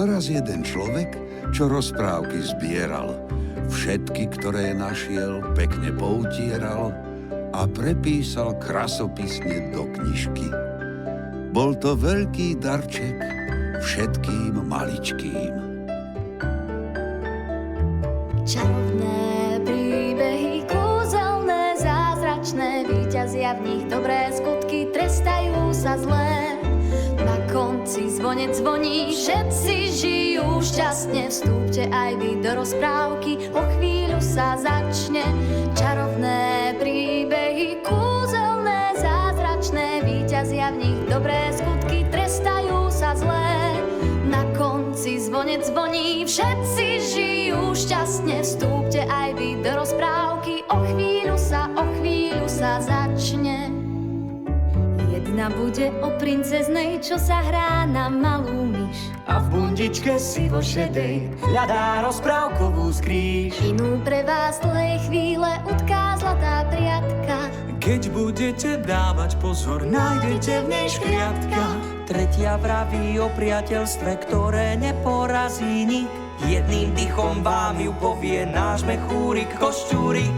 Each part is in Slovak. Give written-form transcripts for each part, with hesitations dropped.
raz jeden človek, čo rozprávky zbieral. Všetky, ktoré našiel, pekne poutieral a prepísal krasopisne do knižky. Bol to veľký darček všetkým maličkým. Čarovné príbehy, kúzelné, zázračné, víťazia v nich dobré skutky, trestajú sa zlé. Na konci zvonec zvoní, všetci žijú šťastne, vstúpte aj vy do rozprávky, o chvíľu sa začne. Čarovné príbehy, kúzelné, zázračné, víťazia v nich dobré skutky, trestajú sa zlé. Na konci zvonec zvoní, všetci žijú šťastne, vstúpte aj vy do rozprávky, o chvíľu sa začne. Jedna bude o princeznej, čo sa hrá na malú myš. A v bundičke sivo šedej hľadá rozprávkovú skrýš. Inú pre vás dlhej chvíle utká zlatá priatka. Keď budete dávať pozor, nájdete v nej škriatka. Tretia vraví o priateľstve, ktoré neporazí nik. Jedným dychom vám ju povie náš mechúrik Koščúrik.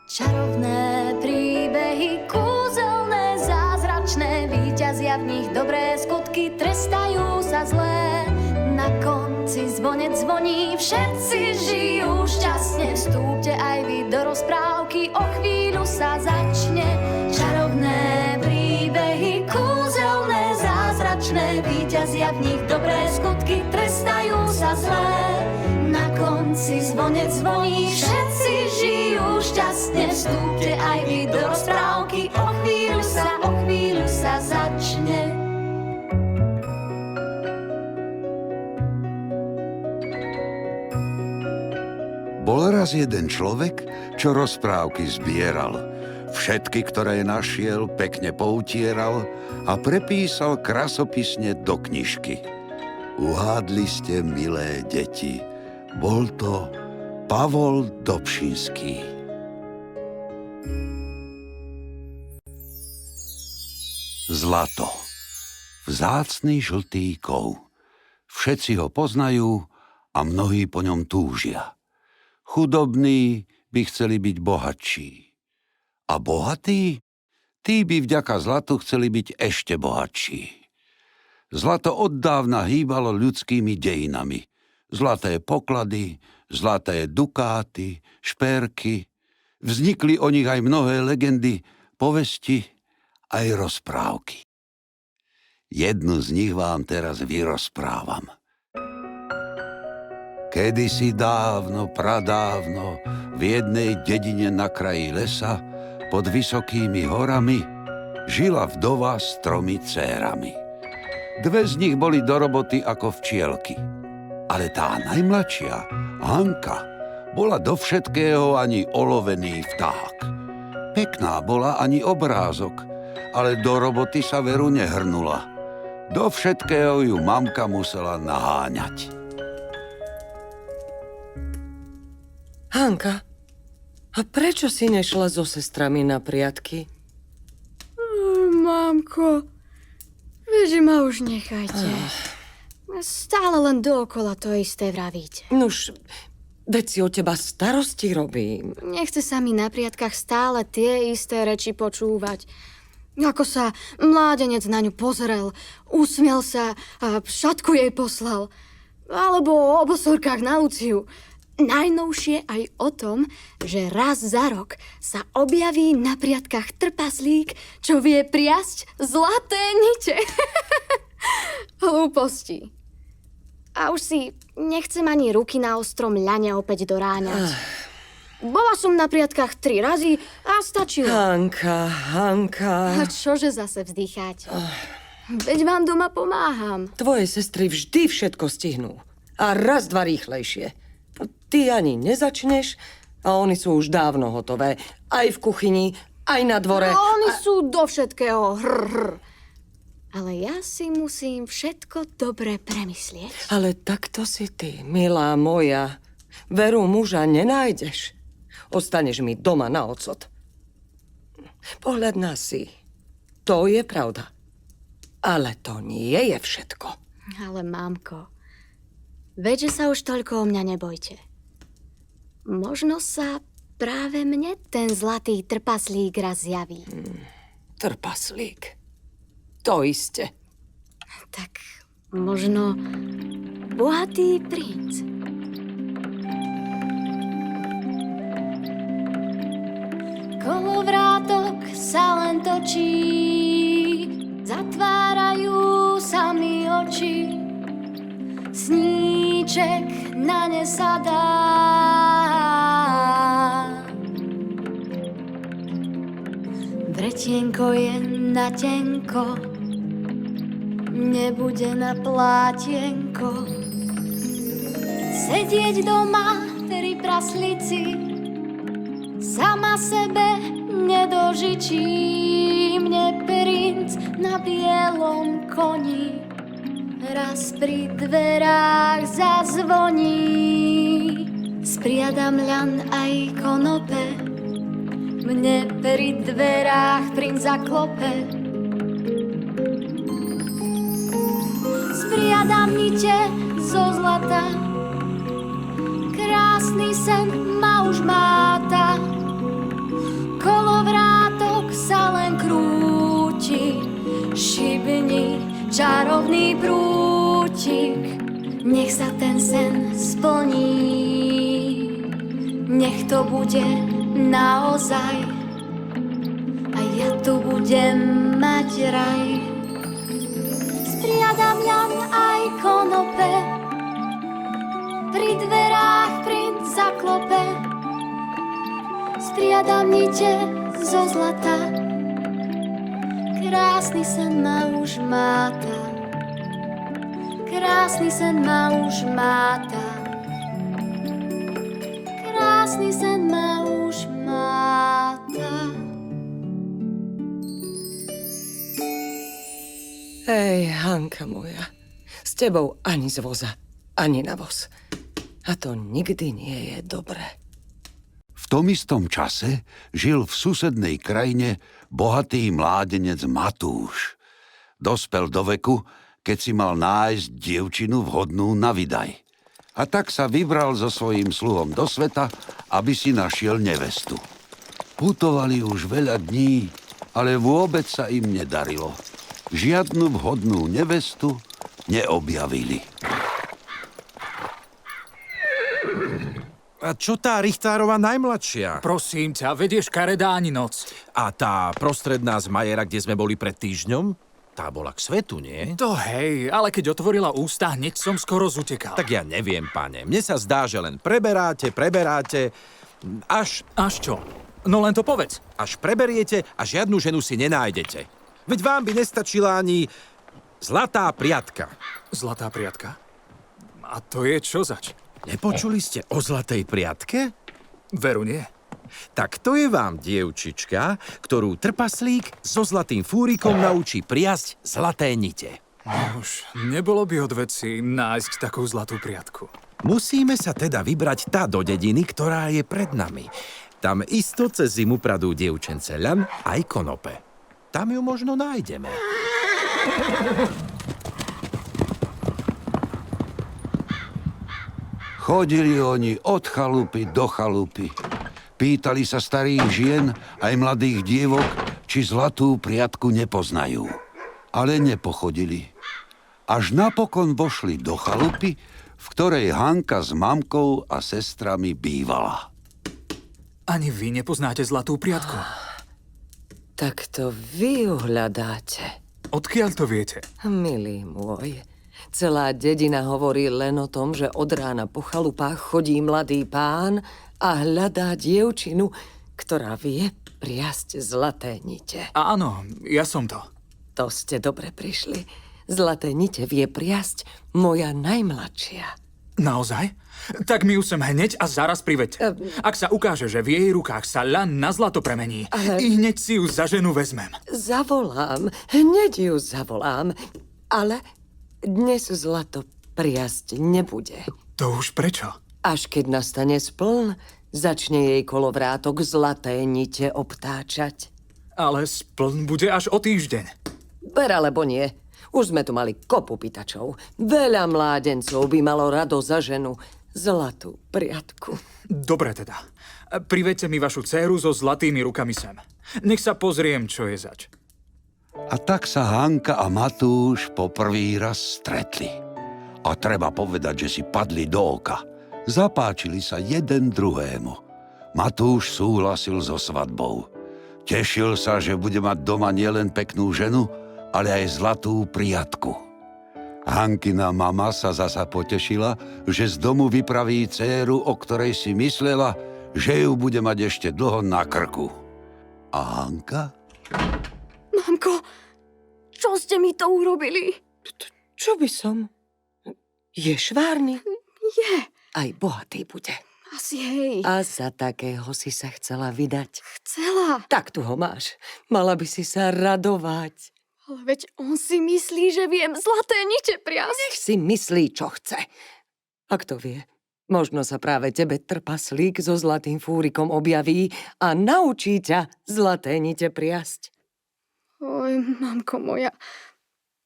Čarovné príbehy, kúzelné, zázračné, víťazia v nich dobré skutky, trestajú sa zlé. Na konci zvonec zvoní, všetci žijú šťastne, vstúpte aj vy do rozprávky, o chvíľu sa začne. Čarovné príbehy, kúzelné, zázračné, víťazia v nich dobré skutky, trestajú sa zlé. Na konci zvonec zvoní, všetci žijú šťastne, vstúpte aj vy do rozprávky, o chvíľu sa začne. Bol raz jeden človek, čo rozprávky zbieral. Všetky, ktoré našiel, pekne poutieral a prepísal krasopisne do knižky. Uhádli ste, milé deti, bol to Pavol Dobšinský. Zlato. Vzácny žltý kov. Všetci ho poznajú a mnohí po ňom túžia. Chudobní by chceli byť bohatší. A bohatí? Tí by vďaka zlatu chceli byť ešte bohatší. Zlato oddávna hýbalo ľudskými dejinami. Zlaté poklady, zlaté dukáty, šperky. Vznikli o nich aj mnohé legendy, povesti, aj rozprávky. Jednu z nich vám teraz vyrozprávam. Kedysi dávno, pradávno, v jednej dedine na kraji lesa, pod vysokými horami, žila vdova s 3 dcérami. 2 z nich boli do roboty ako včielky. Ale tá najmladšia, Hanka, bola do všetkého ani olovený vták. Pekná bola ani obrázok, ale do roboty sa veru nehrnula. Do všetkého ju mamka musela naháňať. Hanka, a prečo si nešla so sestrami na priatky? Mámko, veď ma už nechajte. Stále len dookola to isté vravíte. Nuž, veď si o teba starosti robím. Nechce sa mi na priatkách stále tie isté reči počúvať. Ako sa mládenec na ňu pozrel, usmiel sa a šatku jej poslal. Alebo o bosorkách na Luciu. Najnovšie aj o tom, že raz za rok sa objaví na priatkách trpaslík, čo vie priasť zlaté nite. Hlúposti. A už si nechcem ani ruky na ostrom ľane opäť doráňať. Bola som na priatkách 3 razy a stačilo. Hanka. A čože zase vzdychať? Veď vám doma pomáham. Tvoje sestry vždy všetko stihnú. A raz, 2 rýchlejšie. Ty ani nezačneš a oni sú už dávno hotové. Aj v kuchyni, aj na dvore. No, oni sú do všetkého hr. Ale ja si musím všetko dobre premyslieť. Ale takto si ty, milá moja. Veru muža nenájdeš. Ostaneš mi doma na ocot. Pohľad na si. To je pravda. Ale to nie je všetko. Ale mámko, veď, že sa už toľko o mňa nebojte. Možno sa práve mne ten zlatý trpaslík raz zjaví. Trpaslík. To iste. Tak možno bohatý princ. Kolovrátok sa len točí, zatvárajú sa mi oči. Sníček na ne sadá. Vretienko je na tenko, nebude na plátienko. Sedieť doma pri praslici, sama sebe nedožičí. Mne princ na bielom koni raz pri dverách zazvoní. Spriadam ľan aj konope, mne pri dverách princ zaklope. Spriadam nite zo zlata, krásny sen ma už máta. Kolovrátok sa len krúti, šibni čarovný prútik. Nech sa ten sen splní, nech to bude naozaj a ja tu budem mať raj. Spriadam ľan aj konope, pri dverách princ zaklope. Spriadam nite zo zlata, krásny sen ma už máta. Krásny sen ma už máta. Krásny sen ma už máta. Hej, Hanka moja, s tebou ani z voza, ani na voz. A to nikdy nie je dobré. V tom istom čase žil v susednej krajine bohatý mládenec Matúš. Dospel do veku, keď si mal nájsť dievčinu vhodnú na vydaj. A tak sa vybral so svojím sluhom do sveta, aby si našiel nevestu. Putovali už veľa dní, ale vôbec sa im nedarilo. Žiadnu vhodnú nevestu neobjavili. A čo tá Richtárová najmladšia? Prosím ťa, vedieš karedá ani noc. A tá prostredná z Majera, kde sme boli pred týždňom? Tá bola k svetu, nie? To hej, ale keď otvorila ústa, hneď som skoro zutekal. Tak ja neviem, pane. Mne sa zdá, že len preberáte, až Až čo? No len to povedz. až preberiete a žiadnu ženu si nenájdete. Veď vám by nestačila ani zlatá priatka. Zlatá priatka? A to je čo zač? Nepočuli ste o zlatej priatke? Veru nie. Tak to je vám dievčička, ktorú trpaslík so zlatým fúrikom naučí priasť zlaté nite. Už nebolo by od veci nájsť takú zlatú priatku. Musíme sa teda vybrať tá do dediny, ktorá je pred nami. Tam isto cez zimu pradú dievčence ľan aj konope. Tam ju možno nájdeme. Chodili oni od chalupy do chalupy. Pýtali sa starých žien aj mladých dievok, či zlatú priatku nepoznajú. Ale nepochodili. Až napokon vošli do chalupy, v ktorej Hanka s mamkou a sestrami bývala. Ani vy nepoznáte zlatú priatku. Tak to vy ju hľadáte. Odkiaľ to viete? Milý môj, celá dedina hovorí len o tom, že od rána po chalupách chodí mladý pán a hľadá dievčinu, ktorá vie priasť zlaté nite. Áno, ja som to. To ste dobre prišli. Zlaté nite vie priasť moja najmladšia. Naozaj? Tak mi ju sem hneď a zaraz priveď. Ak sa ukáže, že v jej rukách sa ľan na zlato premení, i hneď si ju za ženu vezmem. Zavolám, hneď ju zavolám, ale dnes zlato priasť nebude. To už prečo? Až keď nastane spln, začne jej kolovrátok zlaté nite obtáčať. Ale spln bude až o týždeň. Ber alebo nie, Už sme tu mali kopu pýtačov. Veľa mládencov by malo rado za ženu. Zlatú priatku. Dobre teda. Priveďte mi vašu dcéru so zlatými rukami sem. Nech sa pozriem, čo je zač. A tak sa Hanka a Matúš po prvý raz stretli. A treba povedať, že si padli do oka. Zapáčili sa jeden druhému. Matúš súhlasil so svadbou. Tešil sa, že bude mať doma nielen peknú ženu, ale aj zlatú priatku. Hankina mama sa zasa potešila, že z domu vypraví dcéru, o ktorej si myslela, že ju bude mať ešte dlho na krku. A Hanka? Mamko, čo ste mi to urobili? Čo by som? Je švárny. Je, Aj bohatý bude. asi hej. A za takého si sa chcela vydať. Chcela, Tak tu ho máš. Mala by si sa radovať. ale veď on si myslí, že viem zlaté nite priasť. Nech si myslí, čo chce. A kto vie, možno sa práve tebe trpaslík so zlatým fúrikom objaví a naučí ťa zlaté nite priasť. Oj, mamko moja,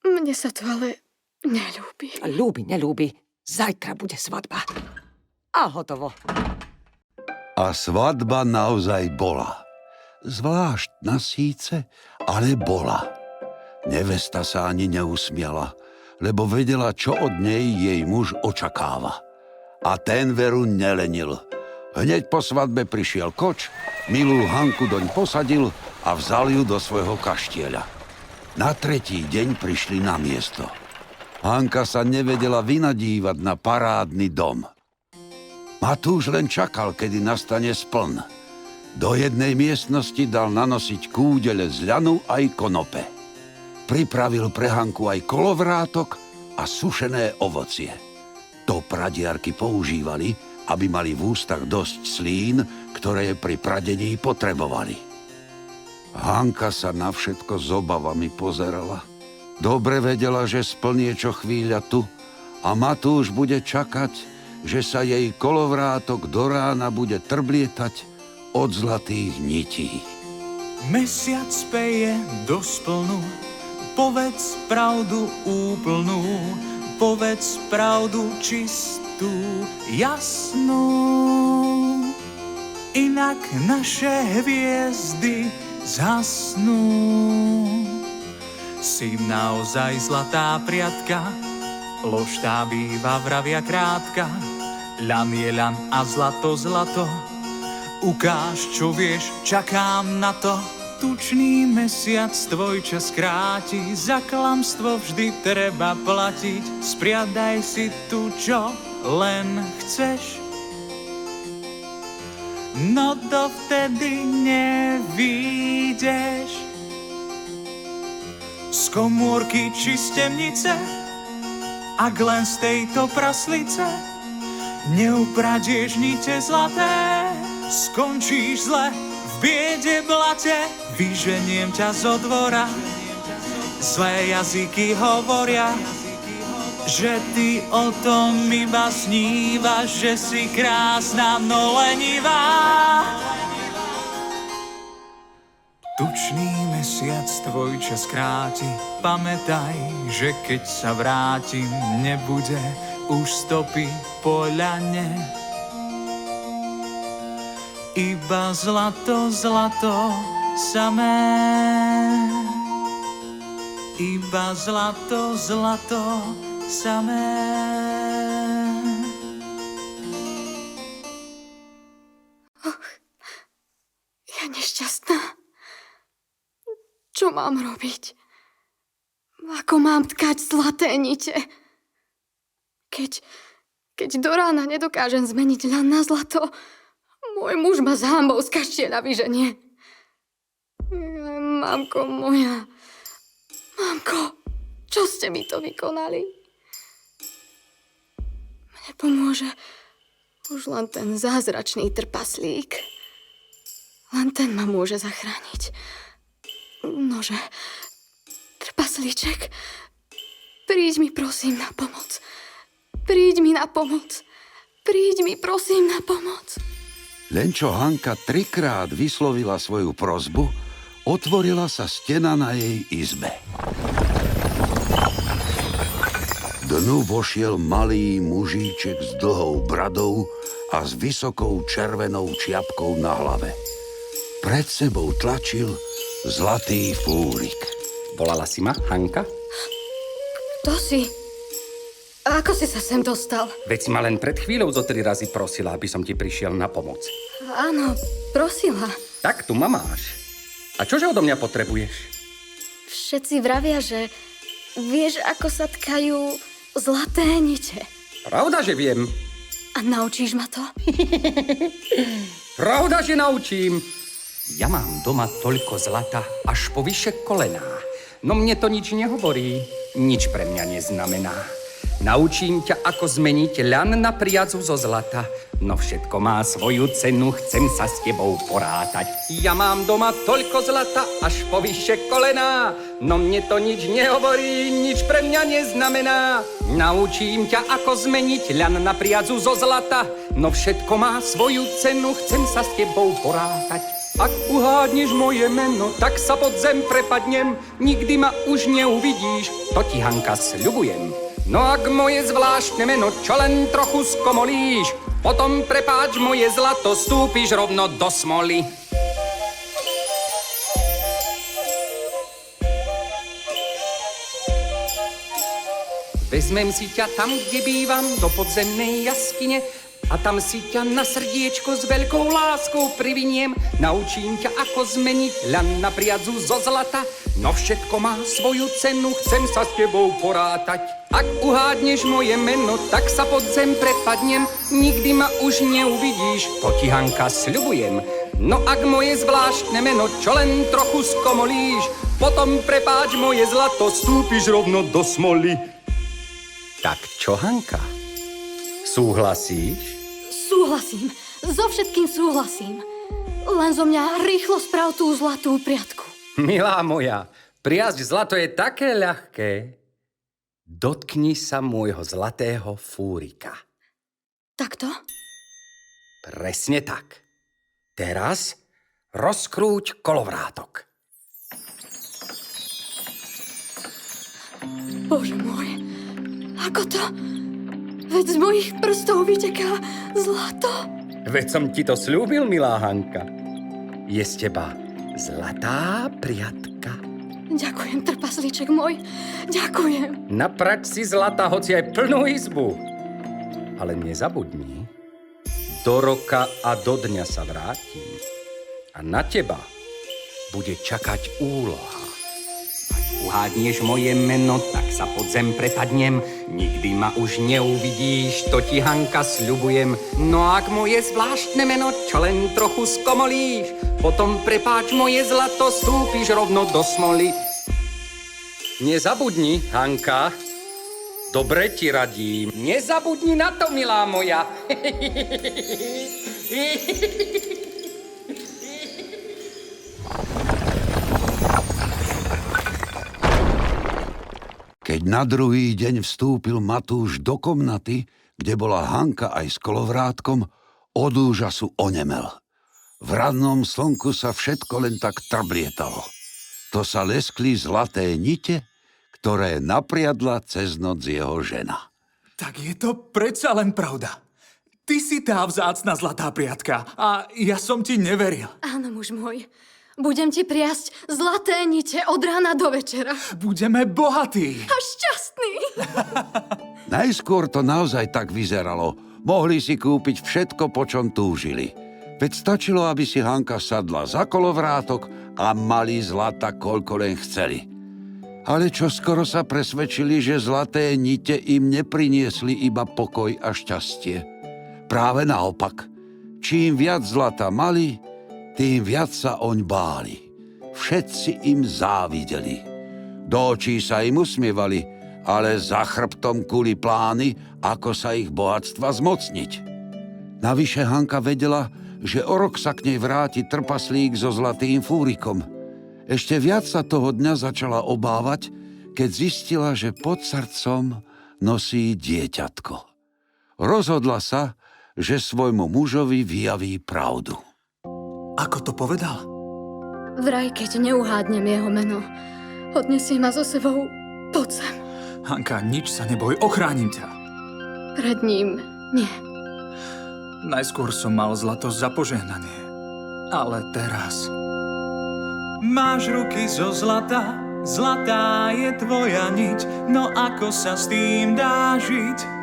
mne sa to ale neľúbi. A ľúbi, nelúbi, zajtra bude svadba. A hotovo. A svadba naozaj bola. Zvláštna síce, ale bola. Nevesta sa ani neusmiala, lebo vedela, čo od nej jej muž očakáva. A ten veru nelenil. Hneď po svadbe prišiel koč, milú Hanku doň posadil a vzal ju do svojho kaštieľa. Na tretí deň prišli na miesto. Hanka sa nevedela vynadívať na parádny dom. Matúš len čakal, kedy nastane spln. Do jednej miestnosti dal nanosiť kúdele z ľanu aj konope. Pripravil pre Hanku aj kolovrátok a sušené ovocie. To pradiarky používali, aby mali v ústach dosť slín, ktoré pri pradení potrebovali. Hanka sa na všetko s obavami pozerala. Dobre vedela, že splnie čo chvíľa tu a Matúš bude čakať, že sa jej kolovrátok do rána bude trblietať od zlatých nití. Mesiac speje do splnu, povedz pravdu úplnú, povedz pravdu čistú, jasnú. Inak naše hviezdy zhasnú. Si naozaj zlatá priatka, lož tá býva vravia krátka. Ľan je ľan a zlato zlato, ukáž, čo vieš, čakám na to. Tučný mesiac tvoj čas kráti, za klamstvo vždy treba platiť. Spriadaj si tu, čo len chceš, no dovtedy nevídeš. Z komórky či z temnice, ak len z tejto praslice neupradieš nite zlaté, skončíš zle v biede blate. Vyženiem ťa zo dvora, zlé jazyky hovoria, že ty o tom iba snívaš, že si krásna, no lenivá. Tučný mesiac tvoj čas kráti, pamätaj, že keď sa vrátim, nebude už stopy po ľane. Iba zlato, zlato samé. Iba zlato, zlato samé. Ja nešťastná. Čo mám robiť? Ako mám tkať zlaté nite? Keď do rána nedokážem zmeniť ľan na zlato, môj muž ma s hanbou z kaštieľa vyženie. Mamko moja, mamko, čo ste mi to vykonali? Mne pomôže už len ten zázračný trpaslík. Len ten ma môže zachrániť. Nože, trpaslíček, príď mi prosím na pomoc. Príď mi na pomoc. Príď mi prosím na pomoc. Len čo Hanka 3-krát vyslovila svoju prosbu, otvorila sa stena na jej izbe. dnu vošiel malý mužíček s dlhou bradou a s vysokou červenou čiapkou na hlave. Pred sebou tlačil zlatý fúrik. Volala si ma, Hanka? Kto si? Ako si sa sem dostal? Veď si ma len pred chvíľou zo 3 razy prosila, aby som ti prišiel na pomoc. Áno, prosila. Tak tu ma máš. A čože odo mňa potrebuješ? Všetci vravia, že vieš, ako sa tkajú zlaté nite. Pravda, že viem. A naučíš ma to? Pravda, že naučím. Ja mám doma toľko zlata, až po vyše kolená. No mne to nič nehovorí, nič pre mňa neznamená. Naučím ťa, ako zmeniť ľan na priazu zo zlata. No všetko má svoju cenu, chcem sa s tebou porátať. Ja mám doma toľko zlata, až po vyše kolená. No mne to nič nehovorí, nič pre mňa neznamená. Naučím ťa, ako zmeniť ľan na priazu zo zlata. No všetko má svoju cenu, chcem sa s tebou porátať. Ak uhádneš moje meno, tak sa pod zem prepadnem. Nikdy ma už neuvidíš, to ti, Hanka, sľubujem. No ak moje zvláštne meno čo len trochu skomolíš, potom prepáč moje zlato, stúpiš rovno do smoly. Vezmem si ťa tam, kde bývam, do podzemnej jaskyne, a tam si ťa na srdiečko s veľkou láskou priviniem. Naučím ťa, ako zmeniť ľan na priadzu zo zlata. No všetko má svoju cenu, chcem sa s tebou porátať. Ak uhádneš moje meno, tak sa pod zem prepadnem. Nikdy ma už neuvidíš, to ti, Hanka, sľubujem. No ak moje zvláštne meno čo len trochu skomolíš, potom prepáč moje zlato, stúpiš rovno do smoly. Tak čo, Hanka? Súhlasíš? Súhlasím, so všetkým súhlasím. Len zo mňa rýchlo sprav tú zlatú priadku. Milá moja, priasť zlato je také ľahké. Dotkni sa môjho zlatého fúrika. Takto? Presne tak. Teraz rozkrúť kolovrátok. Bože môj, ako to? Veď z mojich prstov vyteká zlato. Veď som ti to sľúbil, milá Hanka. Je z teba zlatá priadka. Ďakujem, trpaslíček môj. Ďakujem. Naprač si zlata, hoci aj plnú izbu. Ale nezabudni, do roka a do dňa sa vrátim. A na teba bude čakať úloha. Uhádneš moje meno, tak sa pod zem prepadnem. Nikdy ma už neuvidíš, to ti, Hanka, sľubujem. No ak moje zvláštne meno čo len trochu skomolíš, potom prepáč moje zlato, stúpiš rovno do smoly. Nezabudni, Hanka, dobre ti radím. Nezabudni na to, milá moja. Keď na druhý deň vstúpil Matúš do komnaty, kde bola Hanka aj s kolovrátkom, od úžasu onemel. V rannom slnku sa všetko len tak trblietalo. To sa leskli zlaté nite, ktoré napriadla cez noc jeho žena. Tak je to predsa len pravda. Ty si tá vzácna zlatá priadka a ja som ti neveril. Áno, muž môj. Budem ti priasť zlaté nite od rána do večera. Budeme bohatí. A šťastný. Najskôr to naozaj tak vyzeralo. Mohli si kúpiť všetko, po čom túžili. Veď stačilo, aby si Hanka sadla za kolovrátok a mali zlata, koľko len chceli. Ale čo skoro sa presvedčili, že zlaté nite im nepriniesli iba pokoj a šťastie. Práve naopak. Čím viac zlata mali, tým viac sa oň báli. Všetci im závideli. Do očí sa im usmievali, ale za chrbtom kuli plány, ako sa ich bohatstva zmocniť. Navyše Hanka vedela, že o rok sa k nej vráti trpaslík so zlatým fúrikom. Ešte viac sa toho dňa začala obávať, keď zistila, že pod srdcom nosí dieťatko. Rozhodla sa, že svojmu mužovi vyjaví pravdu. Ako to povedal? Vraj, keď neuhádnem jeho meno, odnesie ma so sebou pod zem. Hanka, nič sa neboj, ochránim ťa. Pred ním nie. Najskôr som mal zlato za požehnanie, ale teraz... Máš ruky zo zlata, zlatá je tvoja niť, no ako sa s tým dá žiť?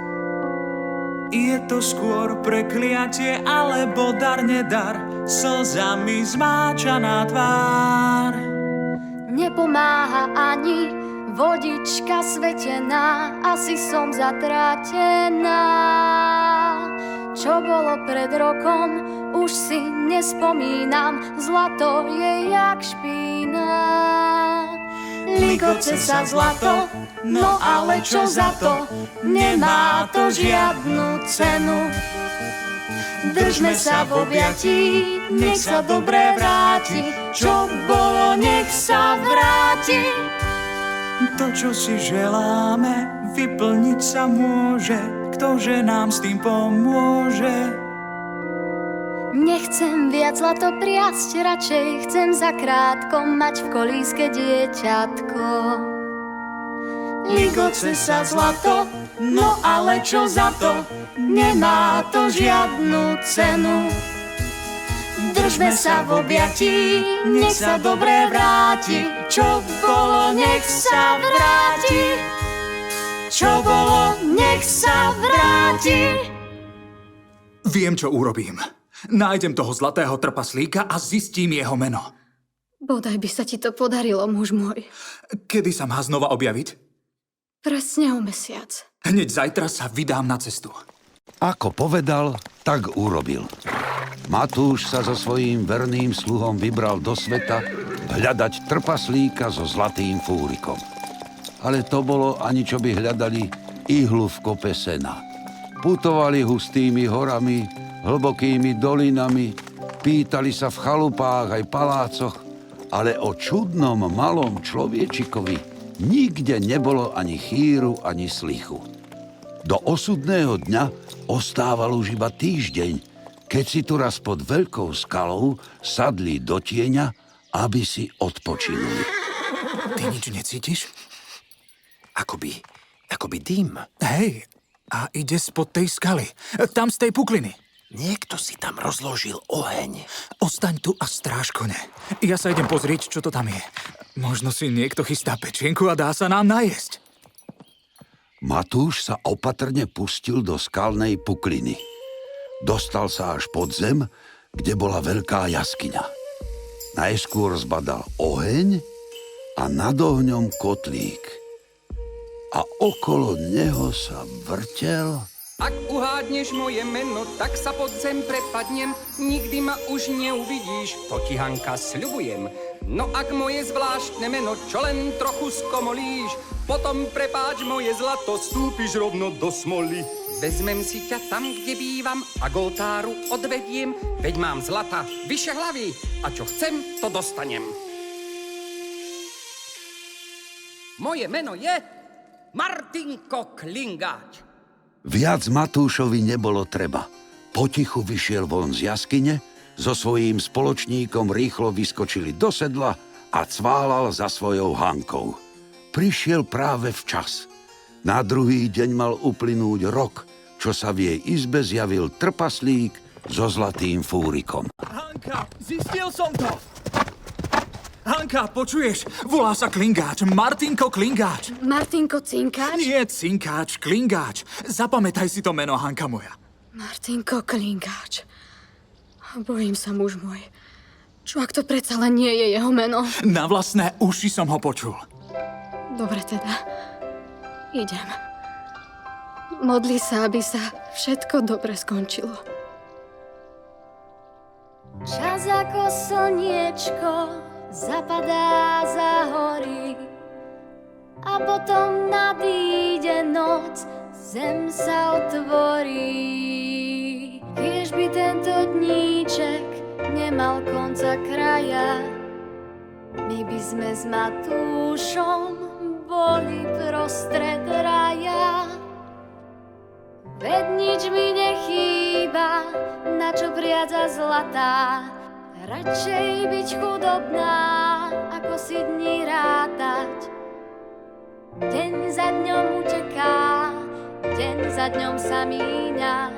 Je to skôr prekliatie, alebo dar nedar, slzami zmáčaná tvár. Nepomáha ani vodička svetená, asi som zatrátená. Čo bolo pred rokom, už si nespomínam, zlato je jak špína. Ligoce sa zlato, no ale čo za to, nemá to žiadnu cenu. Držme sa v objatí, nech sa dobre vráti, čo bolo, nech sa vráti. To, čo si želáme, vyplniť sa môže, ktože nám s tým pomôže. Nechcem viac zlato priasť, radšej chcem zakrátko mať v kolíske dieťatko. Ligoce sa zlato, no ale čo za to, nemá to žiadnu cenu. Držme sa v objatí, nech sa dobre vráti, čo bolo, nech sa vráti. Čo bolo, nech sa vráti. Viem, čo urobím. Nájdem toho zlatého trpaslíka a zistím jeho meno. Bodaj by sa ti to podarilo, muž môj. Kedy sa má znova objaviť? Presne o mesiac. Hneď zajtra sa vydám na cestu. Ako povedal, tak urobil. Matúš sa so svojím verným sluhom vybral do sveta hľadať trpaslíka so zlatým fúrikom. Ale to bolo, ani čo by hľadali ihlu v kope sena. Putovali hustými horami, hlbokými dolinami, pýtali sa v chalupách aj palácoch, ale o čudnom malom človečikovi nikde nebolo ani chýru, ani slichu. Do osudného dňa ostával už iba týždeň, keď si tu raz pod veľkou skalou sadli do tieňa, aby si odpočinuli. Ty nič necítiš? Akoby dym. Hej, a ide spod tej skaly. Tam z tej pukliny. Niekto si tam rozložil oheň. Ostaň tu a stráž kone. Ja sa idem pozrieť, čo to tam je. Možno si niekto chystá pečienku a dá sa nám najesť. Matúš sa opatrne pustil do skalnej pukliny. Dostal sa až pod zem, kde bola veľká jaskyňa. Najskôr zbadal oheň a nad ohňom kotlík. A okolo neho sa vrtel... Ak uhádneš moje meno, tak sa pod zem prepadnem, nikdy ma už neuvidíš, to ti, Hanka, sľubujem. No ak moje zvláštne meno, čo len trochu skomolíš, potom prepáč moje zlato, vstúpiš rovno do smoly. Vezmem si ťa tam, kde bývam a k oltáru odvediem, veď mám zlata vyše hlavy a čo chcem, to dostanem. Moje meno je Martinko Klingáč. Viac Matúšovi nebolo treba. Potichu vyšiel von z jaskyne, so svojím spoločníkom rýchlo vyskočili do sedla a cválal za svojou Hankou. Prišiel práve včas. Na druhý deň mal uplynúť rok, čo sa v jej izbe zjavil trpaslík so zlatým fúrikom. Hanka, zistil som to! Hanka, počuješ? Volá sa Klingáč, Martinko Klingáč. Martinko Cinkáč? Nie Cinkáč, Klingáč. Zapamätaj si to meno, Hanka moja. Martinko Klingáč. Bojím sa, muž môj. Čo ak to predsa len nie je jeho meno? Na vlastné uši som ho počul. Dobre teda. Idem. Modli sa, aby sa všetko dobre skončilo. Čas ako slniečko zapadá za hory a potom nadíde noc, zem sa otvorí. Kiež by tento dníček nemal konca kraja, my by sme s Matúšom boli prostred raja. Veď nič mi nechýba, na čo priadza zlatá, radšej byť chudobná, ako si dní rátať. Deň za dňom uteká, deň za dňom sa míňa.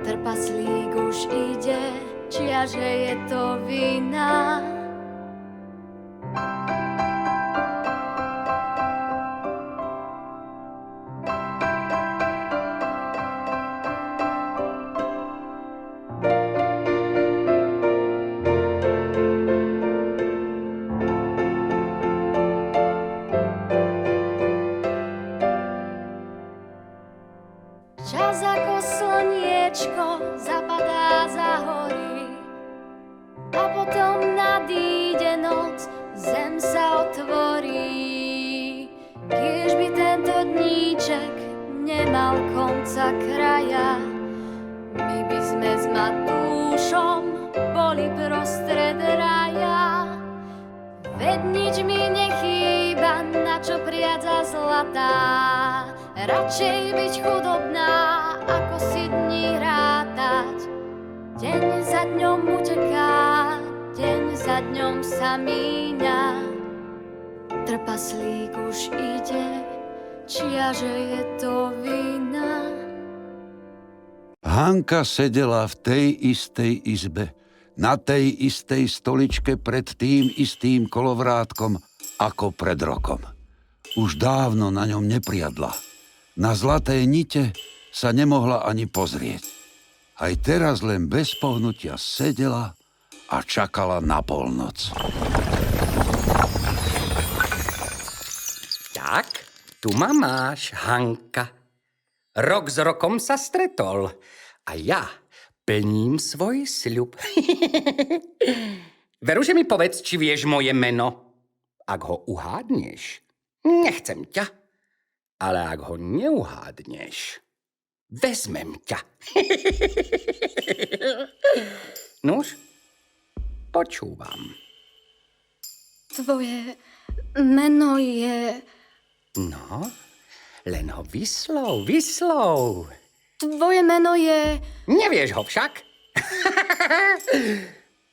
Trpaslík už ide, čiaže je to vina. Čas ako slniečko zapadá za hory a potom nadíde noc, zem sa otvorí. Kiež by tento dníček nemal konca kraja, my by sme s Matúšom boli prostred raja. Veď nič mi nechýba, na čo priadza zlatá, radšej byť chudobná, ako si dní rátať. Deň za dňom uteká, deň za dňom sa míňa. Trpaslík už ide, čiaže je to vina. Hanka sedela v tej istej izbe, na tej istej stoličke pred tým istým kolovrátkom ako pred rokom. Už dávno na ňom nepriadla. Na zlaté nite sa nemohla ani pozrieť. Aj teraz len bez pohnutia sedela a čakala na polnoc. Tak, tu ma máš, Hanka. Rok s rokom sa stretol a ja plním svoj sľub. Veru, že mi povedz, či vieš moje meno. Ak ho uhádneš, nechcem ťa. Ale ak ho neuhádneš, vezmem ťa. Nuž, počúvam. Tvoje meno je... No, len ho vyslov. Tvoje meno je... Nevieš ho však?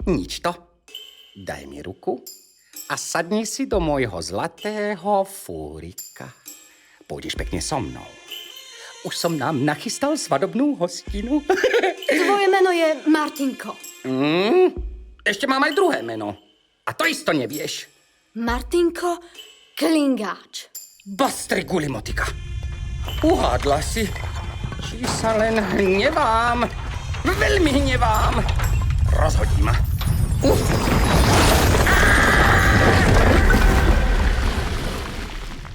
Nič to. Daj mi ruku a sadni si do môjho zlatého fúrika. Pôjdeš pekne so mnou. Už som nám nachystal svadobnú hostinu. Tvoje meno je Martinko. Ešte mám aj druhé meno. A to isto nevieš. Martinko Klingáč. Bastri Gulimotika. Uhádla si. Či sa len hnevám. Veľmi hnevám. Rozhodí ma.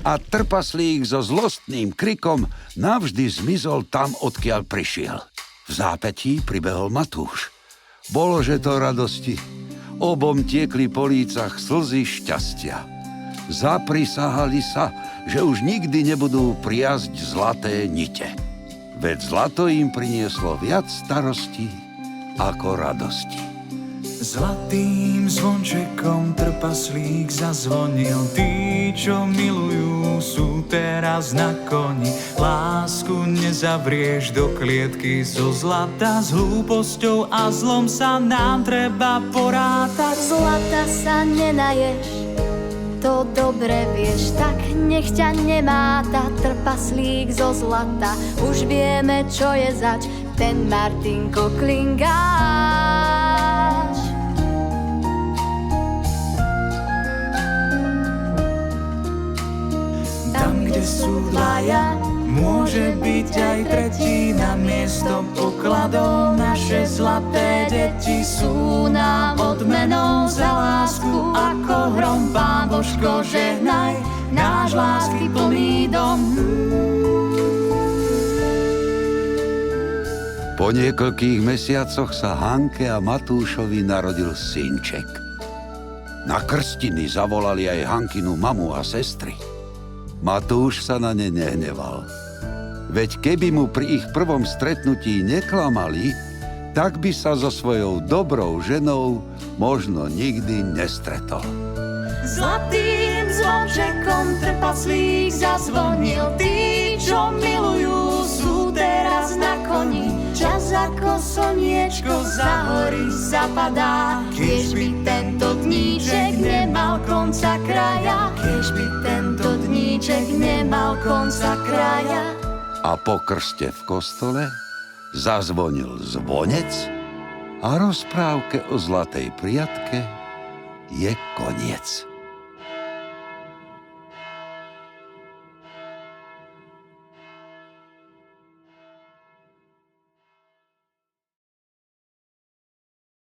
A trpaslík so zlostným krikom navždy zmizol tam, odkiaľ prišiel. V zápätí pribehol Matúš. Bolože to radosti. Obom tiekli po lícach slzy šťastia. Zaprisahali sa, že už nikdy nebudú priazť zlaté nite. Veď zlato im prinieslo viac starostí ako radosti. Zlatým zvončekom trpaslík zazvonil. Tí, čo milujú, sú teraz na koni. Lásku nezavrieš do klietky zo zlata. S hlúposťou a zlom sa nám treba porátať. Zlata sa nenaješ, to dobre vieš, tak nech ťa nemáta trpaslík zo zlata. Už vieme, čo je zač ten Martinko Klingáč. Tam, kde sú dvaja, môže byť aj tretí. Na miesto pokladov naše zlaté deti sú nám odmenou za lásku. Ako hrom, Pán Božko, žehnaj náš lásky plný dom. Po niekoľkých mesiacoch sa Hanke a Matúšovi narodil synček. Na krstiny zavolali aj Hankinu mamu a sestry. Matúš sa na ne nehneval. Veď keby mu pri ich prvom stretnutí neklamali, tak by sa so svojou dobrou ženou možno nikdy nestretol. Zlatým zvončekom trpaslík zazvonil. Tí, čo milujú, sú teraz na koni. Čas ako slniečko za hory zapadá. Kiež by tento dníček nemal konca kraja. Kiež by tento dníček koníček nemal konca kraja. A po krste v kostole zazvonil zvonec a rozprávke o zlatej priatke je koniec.